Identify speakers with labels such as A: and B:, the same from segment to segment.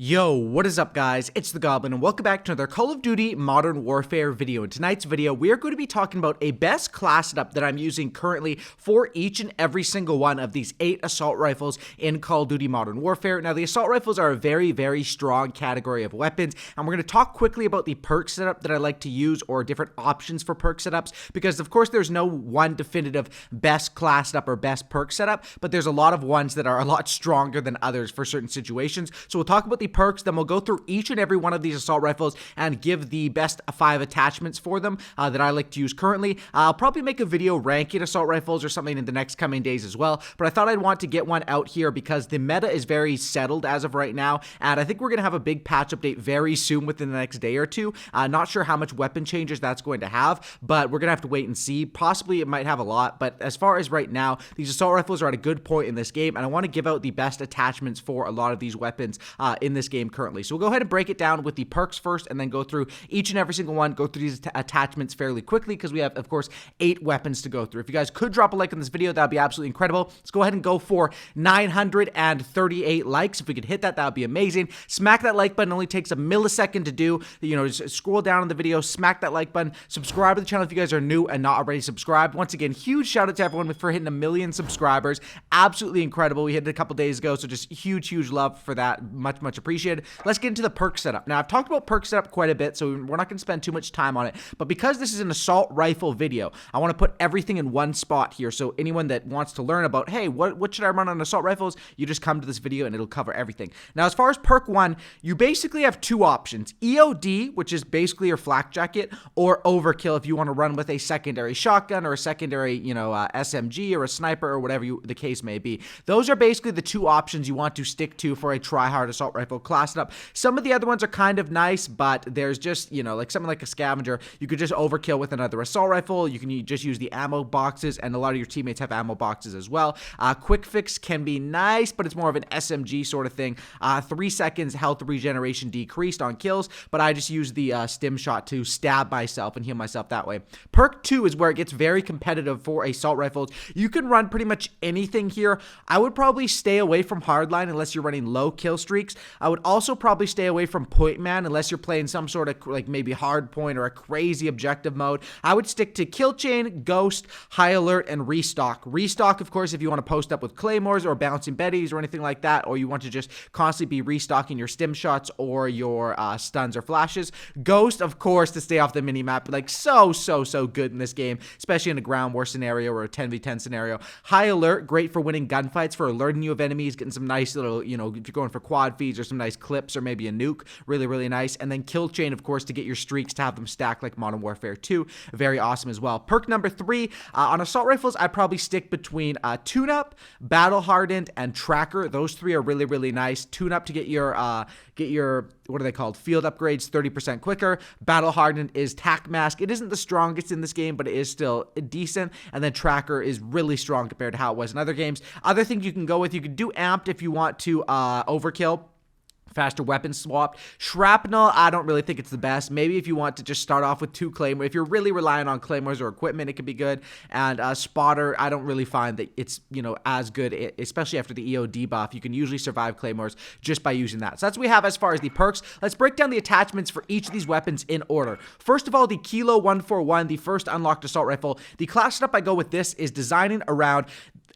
A: Yo, what is up guys? It's the Goblin and welcome back to another Call of Duty Modern Warfare video. In tonight's video, we are going to be talking about a best class setup that I'm using currently for each and every single one of these 8 assault rifles in Call of Duty Modern Warfare. Now, the assault rifles are a very strong category of weapons, and we're going to talk quickly about the perk setup that I like to use or different options for perk setups, because of course there's no one definitive best class setup or best perk setup, but there's a lot of ones that are a lot stronger than others for certain situations. So we'll talk about the perks, then we'll go through each and every one of these assault rifles and give the best 5 attachments for them that I like to use currently. I'll probably make a video ranking assault rifles or something in the next coming days as well, but I thought I'd want to get one out here because the meta is very settled as of right now, and I think we're going to have a big patch update very soon within the next day or two. Not sure how much weapon changes that's going to have, but we're going to have to wait and see. Possibly it might have a lot, but as far as right now, these assault rifles are at a good point in this game, and I want to give out the best attachments for a lot of these weapons in this game currently. So we'll go ahead and break it down with the perks first and then go through each and every single one, go through these attachments fairly quickly because we have, of course, 8 weapons to go through. If you guys could drop a like on this video, that would be absolutely incredible. Let's go ahead and go for 938 likes. If we could hit that, that would be amazing. Smack that like button. It only takes a millisecond to do. You know, just scroll down on the video, smack that like button, subscribe to the channel if you guys are new and not already subscribed. Once again, huge shout out to everyone for hitting 1 million subscribers. Absolutely incredible. We hit it a couple days ago, so just huge love for that. Much appreciated. Let's get into the perk setup. Now, I've talked about perk setup quite a bit, so we're not going to spend too much time on it, but because this is an assault rifle video, I want to put everything in one spot here, so anyone that wants to learn about, hey, what should I run on assault rifles, you just come to this video and it'll cover everything. Now, as far as perk 1, you basically have 2 options. EOD, which is basically your flak jacket, or overkill if you want to run with a secondary shotgun or a secondary, SMG or a sniper or whatever the case may be. Those are basically the 2 options you want to stick to for a try-hard assault rifle class setup. Some of the other ones are kind of nice, but there's just, like something like a scavenger, you could just overkill with another assault rifle. You can just use the ammo boxes, and a lot of your teammates have ammo boxes as well. Quick fix can be nice, but it's more of an SMG sort of thing. 3 seconds health regeneration decreased on kills, but I just use the stim shot to stab myself and heal myself that way. Perk 2 is where it gets very competitive for assault rifles. You can run pretty much anything here. I would probably stay away from hardline unless you're running low kill streaks. I would also probably stay away from point man unless you're playing some sort of like maybe hard point or a crazy objective mode. I would stick to kill chain, ghost, high alert, and restock. Restock, of course, if you want to post up with claymores or bouncing betties or anything like that, or you want to just constantly be restocking your stim shots or your stuns or flashes. Ghost, of course, to stay off the minimap, like so good in this game, especially in a ground war scenario or a 10v10 scenario. High alert, great for winning gunfights, for alerting you of enemies, getting some nice little, if you're going for quad feeds or some nice clips or maybe a nuke, really nice. And then kill chain, of course, to get your streaks, to have them stacked like Modern Warfare 2, very awesome as well. Perk number 3, on assault rifles, I probably stick between tune-up, battle hardened, and tracker. Those 3 are really nice. Tune-up to get your what are they called? Field upgrades 30% quicker. Battle hardened is tac mask. It isn't the strongest in this game, but it is still decent. And then tracker is really strong compared to how it was in other games. Other things you can go with, you can do amped if you want to overkill. Faster weapon swap. Shrapnel, I don't really think it's the best. Maybe if you want to just start off with 2 claymores. If you're really relying on claymores or equipment, it could be good. And spotter, I don't really find that it's, as good, especially after the EOD buff. You can usually survive claymores just by using that. So that's what we have as far as the perks. Let's break down the attachments for each of these weapons in order. First of all, the Kilo 141, the first unlocked assault rifle. The class setup I go with this is designing around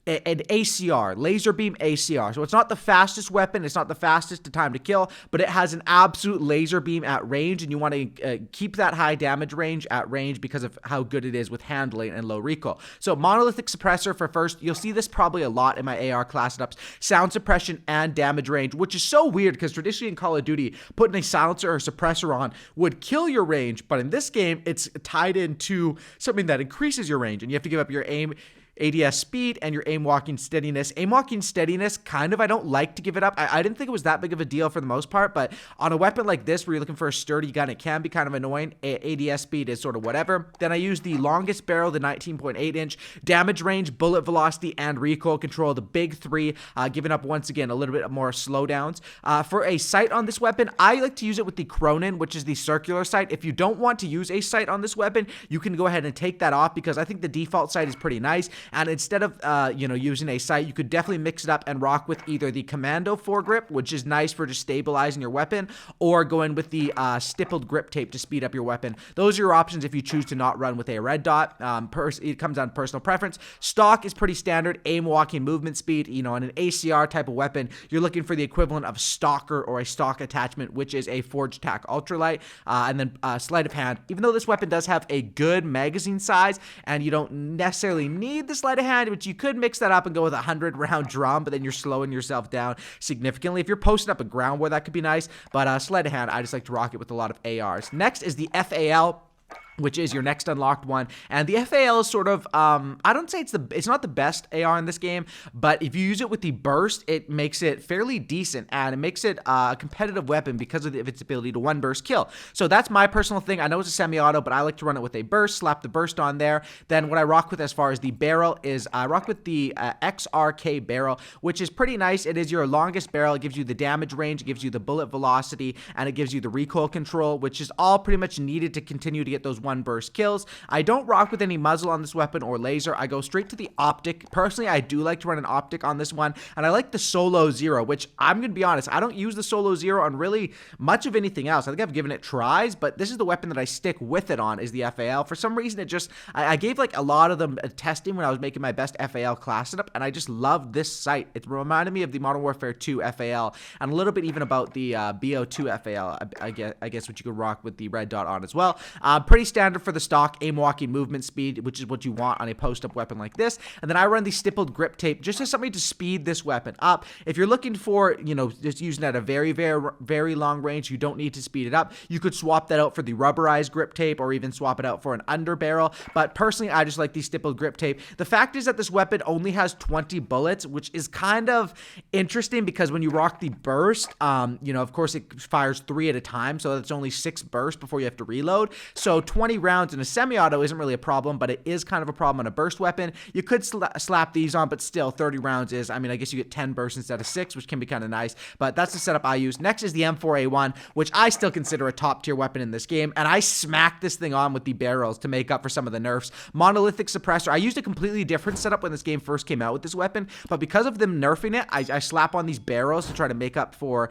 A: an ACR, laser beam ACR. So it's not the fastest weapon, it's not the fastest time to kill, but it has an absolute laser beam at range, and you want to keep that high damage range at range because of how good it is with handling and low recoil. So monolithic suppressor for first. You'll see this probably a lot in my AR class setups. Sound suppression and damage range, which is so weird because traditionally in Call of Duty, putting a silencer or suppressor on would kill your range, but in this game, it's tied into something that increases your range, and you have to give up your aim ADS speed and your aim walking steadiness. Aim walking steadiness, I don't like to give it up. I didn't think it was that big of a deal for the most part, but on a weapon like this where you're looking for a sturdy gun, it can be kind of annoying. ADS speed is sort of whatever. Then I use the longest barrel, the 19.8 inch. Damage range, bullet velocity, and recoil control, the big 3, giving up once again a little bit more slowdowns. For a sight on this weapon, I like to use it with the Cronin, which is the circular sight. If you don't want to use a sight on this weapon, you can go ahead and take that off because I think the default sight is pretty nice. And instead of, using a sight, you could definitely mix it up and rock with either the commando foregrip, which is nice for just stabilizing your weapon, or going with the stippled grip tape to speed up your weapon. Those are your options if you choose to not run with a red dot. It comes down to personal preference. Stock is pretty standard, aim, walking, movement speed. On an ACR type of weapon, you're looking for the equivalent of stalker or a stock attachment, which is a forged tack ultralight, and then sleight of hand. Even though this weapon does have a good magazine size, and you don't necessarily need the sleight of hand, but you could mix that up and go with a 100-round drum, but then you're slowing yourself down significantly. If you're posting up a ground war, that could be nice, but sleight of hand, I just like to rock it with a lot of ARs. Next is the FAL, which is your next unlocked one. And the FAL is sort of, I don't say it's not the best AR in this game, but if you use it with the burst, it makes it fairly decent, and it makes it a competitive weapon because of its ability to one burst kill. So that's my personal thing. I know it's a semi-auto, but I like to run it with a burst, slap the burst on there. Then what I rock with as far as the barrel is I rock with the XRK barrel, which is pretty nice. It is your longest barrel. It gives you the damage range, it gives you the bullet velocity, and it gives you the recoil control, which is all pretty much needed to continue to get those one burst kills. I don't rock with any muzzle on this weapon or laser. I go straight to the optic. Personally, I do like to run an optic on this one, and I like the Solo Zero, which I'm going to be honest, I don't use the Solo Zero on really much of anything else. I think I've given it tries, but this is the weapon that I stick with it on, is the FAL. For some reason, I gave like a lot of them testing when I was making my best FAL class setup, and I just loved this sight. It reminded me of the Modern Warfare 2 FAL, and a little bit even about the BO2 FAL, I guess, which you could rock with the red dot on as well. Pretty standard for the stock, aim, walking, movement speed, which is what you want on a post-up weapon like this. And then I run the stippled grip tape just as something to speed this weapon up. If you're looking for, just using it at a very, very, very long range, you don't need to speed it up. You could swap that out for the rubberized grip tape, or even swap it out for an under barrel. But personally, I just like the stippled grip tape. The fact is that this weapon only has 20 bullets, which is kind of interesting because when you rock the burst, of course it fires 3 at a time, so that's only 6 bursts before you have to reload. So 20 rounds in a semi-auto isn't really a problem, but it is kind of a problem on a burst weapon. You could slap these on, but still 30 rounds is, I guess you get 10 bursts instead of 6, which can be kind of nice, but that's the setup I use. Next is the M4A1, which I still consider a top tier weapon in this game, and I smacked this thing on with the barrels to make up for some of the nerfs. Monolithic suppressor, I used a completely different setup when this game first came out with this weapon, but because of them nerfing it, I slap on these barrels to try to make up for,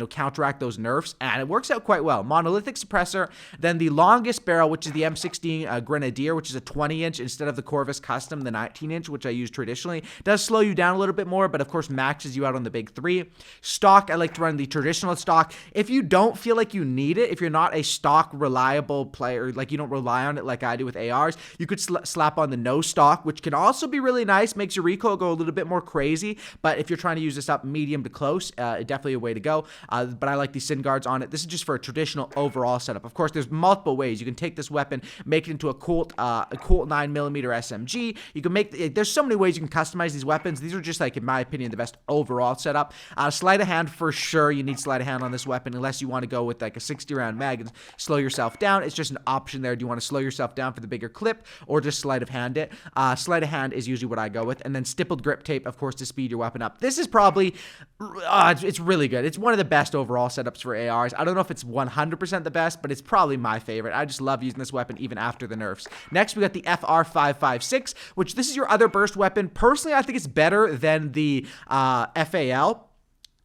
A: counteract those nerfs, and it works out quite well. Monolithic suppressor, then the longest barrel, which is the M16 Grenadier, which is a 20-inch instead of the Corvus Custom, the 19-inch, which I use traditionally. Does slow you down a little bit more, but of course maxes you out on the big 3. Stock, I like to run the traditional stock. If you don't feel like you need it, if you're not a stock reliable player, like you don't rely on it like I do with ARs, you could slap on the no stock, which can also be really nice, makes your recoil go a little bit more crazy, but if you're trying to use this up medium to close, definitely a way to go. But I like the Sin Guards on it. This is just for a traditional overall setup. Of course, there's multiple ways. You can take this weapon, make it into a Colt 9mm SMG. You can there's so many ways you can customize these weapons. These are just, like, in my opinion, the best overall setup. Sleight of hand, for sure, you need sleight of hand on this weapon, unless you want to go with like a 60-round mag and slow yourself down. It's just an option there. Do you want to slow yourself down for the bigger clip, or just sleight of hand it? Sleight of hand is usually what I go with, and then stippled grip tape, of course, to speed your weapon up. This is probably, it's really good. It's one of the best overall setups for ARs. I don't know if it's 100% the best, but it's probably my favorite. I just love using this weapon even after the nerfs. Next, we got the FR556, which this is your other burst weapon. Personally, I think it's better than the FAL.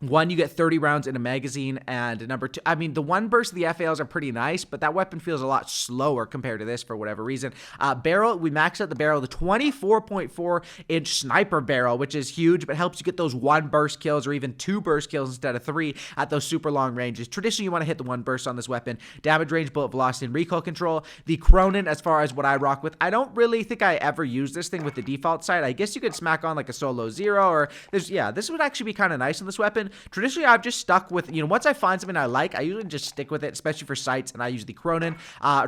A: One, you get 30 rounds in a magazine, and number 2, the one burst of the FALs are pretty nice, but that weapon feels a lot slower compared to this for whatever reason. Barrel, we maxed out the barrel, the 24.4-inch sniper barrel, which is huge, but helps you get those 1 burst kills or even 2 burst kills instead of 3 at those super long ranges. Traditionally, you want to hit the 1 burst on this weapon. Damage range, bullet velocity, and recoil control. The Cronin, as far as what I rock with, I don't really think I ever use this thing with the default sight. I guess you could smack on like a Solo Zero, or this would actually be kind of nice on this weapon. Traditionally, I've just stuck with, once I find something I like, I usually just stick with it, especially for sights, and I use the Cronin.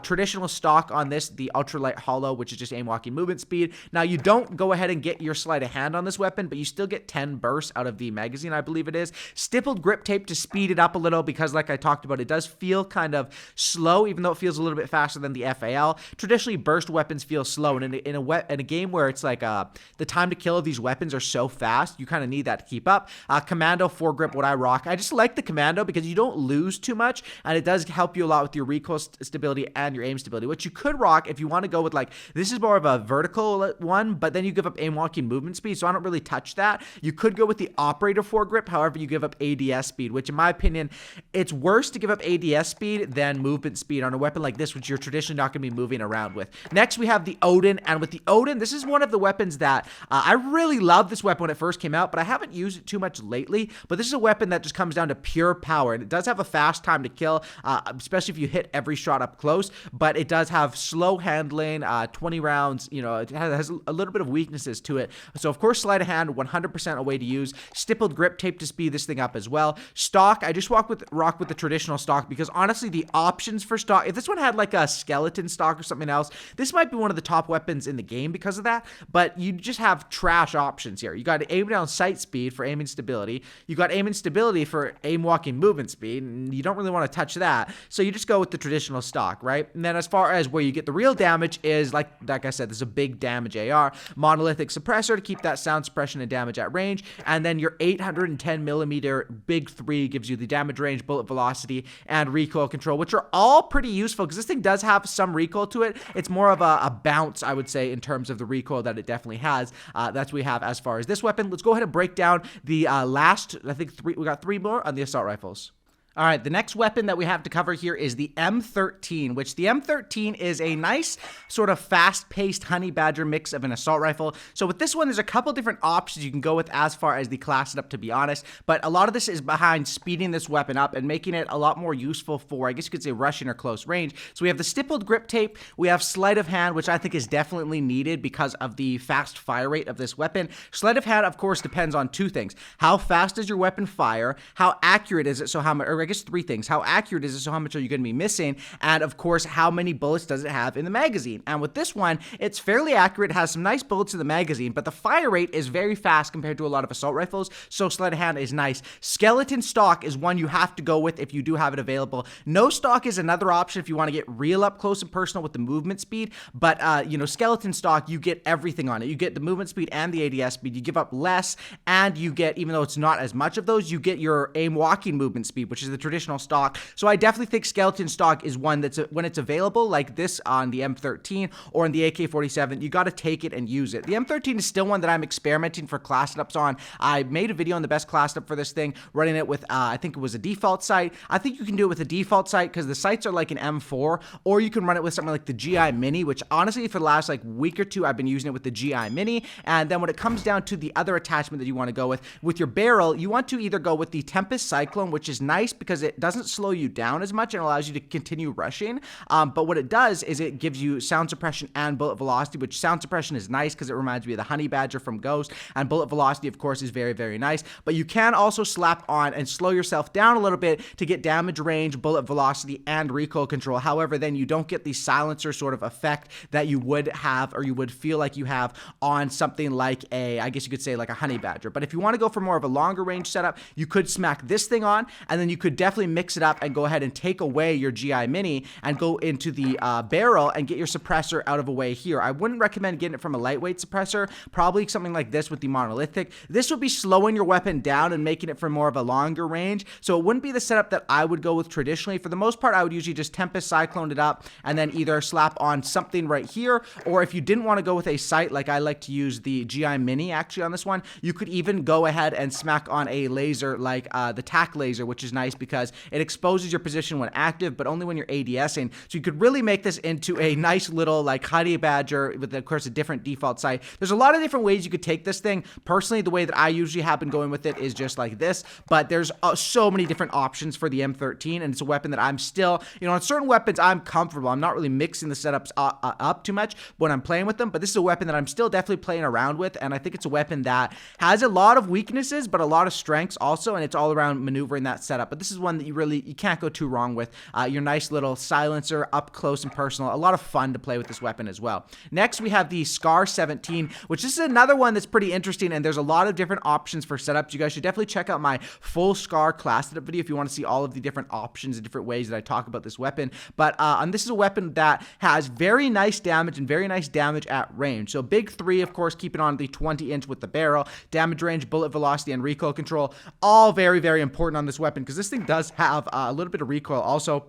A: Traditional stock on this, the ultralight hollow, which is just aim, walking, movement speed. Now, you don't go ahead and get your sleight of hand on this weapon, but you still get 10 bursts out of the magazine, I believe it is. Stippled grip tape to speed it up a little, because like I talked about, it does feel kind of slow, even though it feels a little bit faster than the FAL. Traditionally, burst weapons feel slow, and in a game where it's like the time to kill of these weapons are so fast, you kind of need that to keep up. Commando foregrip foregrip, what I rock. I just like the commando because you don't lose too much, and it does help you a lot with your recoil stability and your aim stability. What you could rock if you want to go with, like, this is more of a vertical one, but then you give up aim walking movement speed, so I don't really touch that. You could go with the operator foregrip, however, you give up ADS speed, which in my opinion, it's worse to give up ADS speed than movement speed on a weapon like this, which you're traditionally not going to be moving around with. Next, we have the Oden, and with the Oden, this is one of the weapons that I really loved this weapon when it first came out, but I haven't used it too much lately. But this is a weapon that just comes down to pure power, and it does have a fast time to kill, especially if you hit every shot up close, but it does have slow handling, 20 rounds, you know, it has a little bit of weaknesses to it. So of course, sleight of hand, 100% a way to use. Stippled grip tape to speed this thing up as well. Stock, I just rock with the traditional stock because honestly, the options for stock, if this one had like a skeleton stock or something else, this might be one of the top weapons in the game because of that, but you just have trash options here. You got aim down sight speed for aiming stability. You got aim and stability for aim walking movement speed, and you don't really want to touch that. So you just go with the traditional stock, right? And then as far as where you get the real damage is, like I said, this is a big damage AR. Monolithic suppressor to keep that sound suppression and damage at range. And then your 810 millimeter big 3 gives you the damage range, bullet velocity, and recoil control, which are all pretty useful because this thing does have some recoil to it. It's more of a bounce, I would say, in terms of the recoil that it definitely has. That's what we have as far as this weapon. Let's go ahead and break down the last, I think we got 3 more on the assault rifles. All right, the next weapon that we have to cover here is the M13, which the M13 is a nice sort of fast-paced honey badger mix of an assault rifle. So with this one, there's a couple different options you can go with as far as the class setup, to be honest, but a lot of this is behind speeding this weapon up and making it a lot more useful for, I guess you could say, rushing or close range. So we have the stippled grip tape, we have sleight of hand, which I think is definitely needed because of the fast fire rate of this weapon. Sleight of hand, of course, depends on 2 things. How fast does your weapon fire? How accurate is it? So how much, or I guess 3 things. How accurate is it? So how much are you going to be missing? And of course, how many bullets does it have in the magazine? And with this one, it's fairly accurate, has some nice bullets in the magazine, but the fire rate is very fast compared to a lot of assault rifles, so sleight of hand is nice. Skeleton stock is one you have to go with if you do have it available. No stock is another option if you want to get real up close and personal with the movement speed, but you know, skeleton stock, you get everything on it. You get the movement speed and the ADS speed. You give up less, and you get, even though it's not as much of those, you get your aim walking movement speed, which is the traditional stock. So I definitely think skeleton stock is one that's, when it's available like this on the M13 or in the AK-47, you got to take it and use it. The M13 is still one that I'm experimenting for class setups on. I made a video on the best class setup for this thing, running it with, I think it was a default sight. I think you can do it with a default sight because the sights are like an M4, or you can run it with something like the GI Mini, which honestly for the last like week or 2, I've been using it with the GI Mini. And then when it comes down to the other attachment that you want to go with your barrel, you want to either go with the Tempest Cyclone, which is nice because it doesn't slow you down as much and allows you to continue rushing. But what it does is it gives you sound suppression and bullet velocity, which sound suppression is nice because it reminds me of the Honey Badger from Ghost, and bullet velocity, of course, is very, very nice. But you can also slap on and slow yourself down a little bit to get damage range, bullet velocity, and recoil control. However, then you don't get the silencer sort of effect that you would have, or you would feel like you have on something like a, I guess you could say like a Honey Badger. But if you want to go for more of a longer range setup, you could smack this thing on, and then you could definitely mix it up and go ahead and take away your GI Mini and go into the barrel and get your suppressor out of the way here. I wouldn't recommend getting it from a lightweight suppressor, probably something like this with the monolithic. This would be slowing your weapon down and making it for more of a longer range, so it wouldn't be the setup that I would go with traditionally. For the most part, I would usually just Tempest Cyclone it up and then either slap on something right here, or if you didn't want to go with a sight, like I like to use the GI Mini actually on this one, you could even go ahead and smack on a laser like the TAC laser, which is nice because it exposes your position when active, but only when you're ADSing. So you could really make this into a nice little like Honey Badger with, of course, a different default sight. There's a lot of different ways you could take this thing. Personally, the way that I usually have been going with it is just like this, but there's so many different options for the M13, and it's a weapon that I'm still, you know, on certain weapons I'm comfortable. I'm not really mixing the setups up too much when I'm playing with them, but this is a weapon that I'm still definitely playing around with, and I think it's a weapon that has a lot of weaknesses, but a lot of strengths also, and it's all around maneuvering that setup. But this this is one that you can't go too wrong with. Your nice little silencer, up close and personal. A lot of fun to play with this weapon as well. Next, we have the Scar 17, which is another one that's pretty interesting, and there's a lot of different options for setups. You guys should definitely check out my full Scar class setup video if you want to see all of the different options and different ways that I talk about this weapon. But this is a weapon that has very nice damage and very nice damage at range. So big three, of course, keep it on the 20-inch with the barrel. Damage range, bullet velocity, and recoil control, all very, very important on this weapon because this thing does have a little bit of recoil also.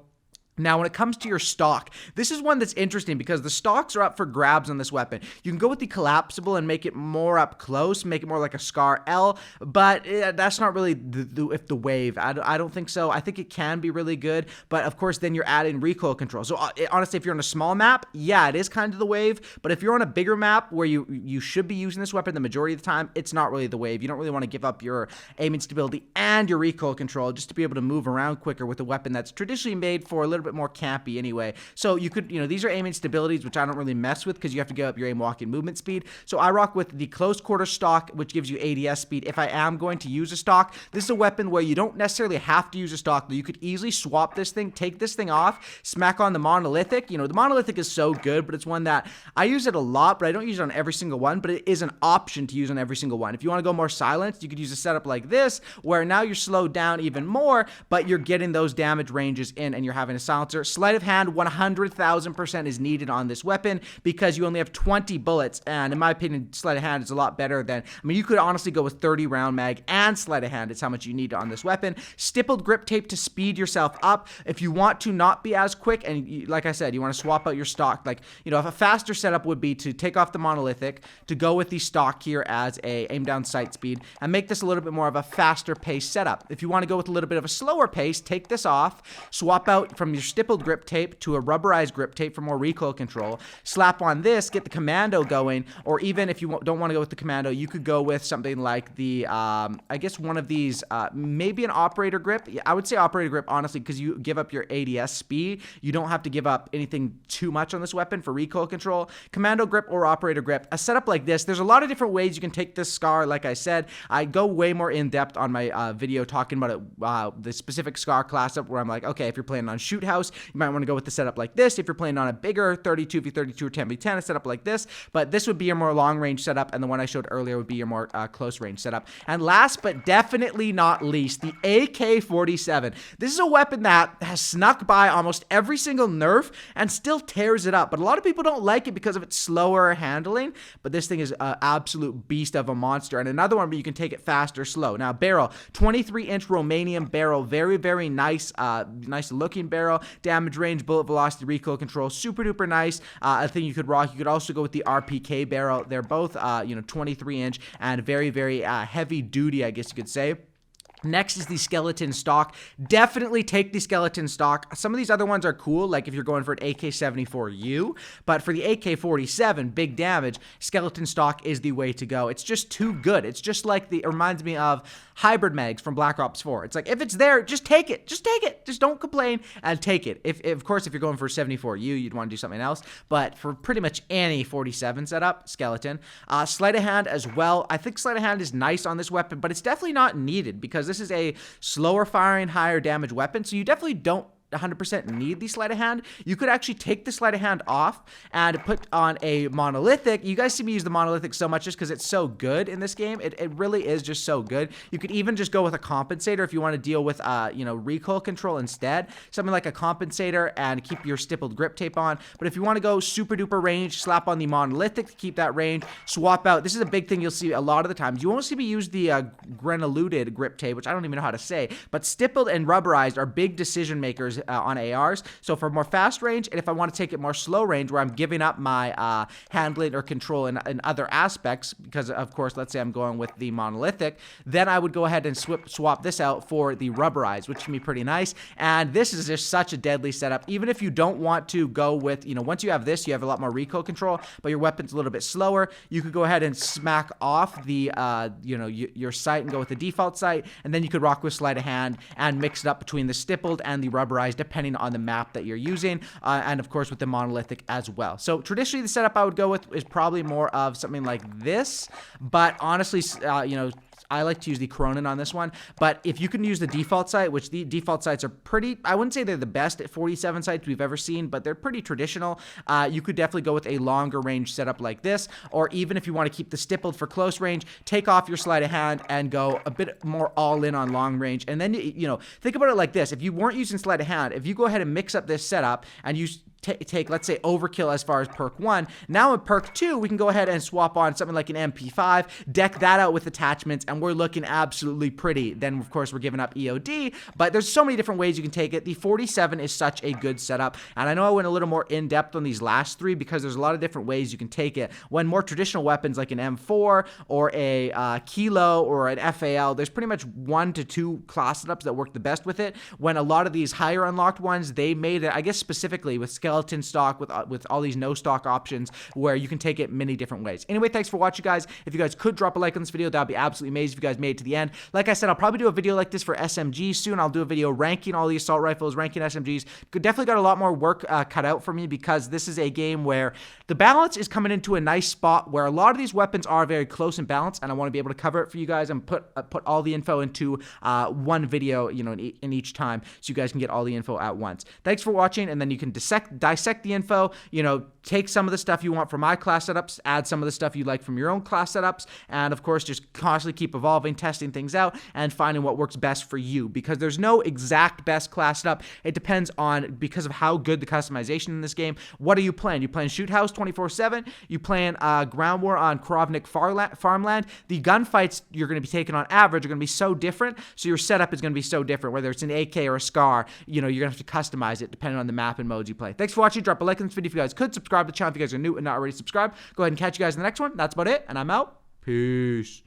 A: Now, when it comes to your stock, this is one that's interesting because the stocks are up for grabs on this weapon. You can go with the collapsible and make it more up close, make it more like a Scar L, but that's not really the wave. I don't think so. I think it can be really good, but of course, then you're adding recoil control. So honestly, if you're on a small map, yeah, it is kind of the wave, but if you're on a bigger map where you should be using this weapon the majority of the time, it's not really the wave. You don't really want to give up your aiming stability and your recoil control just to be able to move around quicker with a weapon that's traditionally made for a little bit more campy anyway. So you could, these are aiming stabilities, which I don't really mess with because you have to give up your aim, walk, and movement speed. So I rock with the close quarter stock, which gives you ADS speed. If I am going to use a stock, this is a weapon where you don't necessarily have to use a stock. You could easily swap this thing, take this thing off, smack on the monolithic. The monolithic is so good, but it's one that I use it a lot, but I don't use it on every single one, but it is an option to use on every single one. If you want to go more silenced, you could use a setup like this, where now you're slowed down even more, but you're getting those damage ranges in and you're having a silencer. Sleight of hand, 100,000% is needed on this weapon because you only have 20 bullets, and in my opinion, sleight of hand is a lot better than, you could honestly go with 30 round mag and sleight of hand. It's how much you need on this weapon. Stippled grip tape to speed yourself up. If you want to not be as quick, and like I said, you want to swap out your stock, if a faster setup would be to take off the monolithic, to go with the stock here as a aim down sight speed, and make this a little bit more of a faster pace setup. If you want to go with a little bit of a slower pace, take this off, swap out from your stippled grip tape to a rubberized grip tape for more recoil control, slap on this, get the commando going, or even if you don't want to go with the commando, you could go with something like the, I guess one of these, maybe an operator grip. Yeah, I would say operator grip, honestly, because you give up your ADS speed. You don't have to give up anything too much on this weapon for recoil control. Commando grip or operator grip. A setup like this, there's a lot of different ways you can take this Scar. Like I said, I go way more in depth on my video talking about it, the specific Scar class up, where I'm like, okay, if you're playing on shoot house, you might want to go with the setup like this. If you're playing on a bigger 32v32 or 10v10, a setup like this, but this would be your more long range setup, and the one I showed earlier would be your more close range setup. And last but definitely not least, the AK-47. This is a weapon that has snuck by almost every single nerf and still tears it up, but a lot of people don't like it because of its slower handling, but this thing is an absolute beast of a monster. And another one where you can take it fast or slow. Now, barrel, 23-inch Romanian barrel, very, very nice, nice looking barrel. Damage range, bullet velocity, recoil control, super duper nice. I think you could rock. You could also go with the RPK barrel. They're both 23-inch and very, very heavy duty, I guess you could say. Next is the skeleton stock. Definitely take the skeleton stock. Some of these other ones are cool, like if you're going for an AK-74U, but for the AK-47, big damage, skeleton stock is the way to go. It's just too good. It's just like it reminds me of hybrid mags from Black Ops 4. It's like, if it's there, just take it. Just take it. Just don't complain and take it. Of course, if you're going for a 74U, you'd want to do something else, but for pretty much any 47 setup, skeleton. Sleight of hand as well. I think sleight of hand is nice on this weapon, but it's definitely not needed because this is a slower firing, higher damage weapon, so you definitely don't 100% need the sleight of hand. You could actually take the sleight of hand off and put on a monolithic. You guys see me use the monolithic so much just because it's so good in this game. It really is just so good. You could even just go with a compensator if you want to deal with recoil control instead. Something like a compensator and keep your stippled grip tape on. But if you want to go super duper range, slap on the monolithic to keep that range. Swap out. This is a big thing you'll see a lot of the times. You won't see me use the greneluded grip tape, which I don't even know how to say. But stippled and rubberized are big decision makers on ARs. So for more fast range, and if I want to take it more slow range where I'm giving up my handling or control in other aspects, because of course, let's say I'm going with the monolithic, then I would go ahead and swap this out for the rubberized, which can be pretty nice. And this is just such a deadly setup. Even if you don't want to go with, once you have this, you have a lot more recoil control, but your weapon's a little bit slower, you could go ahead and smack off the, your sight and go with the default sight, and then you could rock with sleight of hand and mix it up between the stippled and the rubberized, depending on the map that you're using, and of course with the monolithic as well. So traditionally the setup I would go with is probably more of something like this, but honestly, I like to use the Cronin on this one, but if you can use the default sight, which the default sights are pretty, I wouldn't say they're the best at 47 sights we've ever seen, but they're pretty traditional. You could definitely go with a longer range setup like this, or even if you want to keep the stippled for close range, take off your sleight of hand and go a bit more all in on long range. And then, you know, think about it like this. If you weren't using sleight of hand, if you go ahead and mix up this setup and you take, let's say, overkill as far as perk 1. Now in perk 2, we can go ahead and swap on something like an MP5, deck that out with attachments, and we're looking absolutely pretty. Then, of course, we're giving up EOD, but there's so many different ways you can take it. The 47 is such a good setup, and I know I went a little more in-depth on these last 3 because there's a lot of different ways you can take it. When more traditional weapons like an M4 or a Kilo or an FAL, there's pretty much 1 to 2 class setups that work the best with it. When a lot of these higher unlocked ones, they made it, I guess specifically with skeleton stock, with all these no stock options where you can take it many different ways. Anyway, thanks for watching, guys. If you guys could drop a like on this video, that would be absolutely amazing if you guys made it to the end. Like I said, I'll probably do a video like this for SMGs soon. I'll do a video ranking all the assault rifles, ranking SMGs. Definitely got a lot more work cut out for me because this is a game where the balance is coming into a nice spot where a lot of these weapons are very close in balance, and I want to be able to cover it for you guys and put all the info into one video, you know, in each time, so you guys can get all the info at once. Thanks for watching, and then you can dissect the info, you know, take some of the stuff you want from my class setups, add some of the stuff you like from your own class setups, and of course just constantly keep evolving, testing things out, and finding what works best for you, because there's no exact best class setup. It depends on, because of how good the customization in this game. What are you playing? You playing Shoot House 24/7? You playing Ground War on Krovnik farmland? The gunfights you're going to be taking on average are going to be so different, so your setup is going to be so different, whether it's an AK or a SCAR. You know, you're going to have to customize it depending on the map and modes you play. Thanks for watching. Drop a like on this video if you guys could. Subscribe to the channel if you guys are new and not already subscribed. Go ahead and catch you guys in the next one. That's about it, and I'm out. Peace.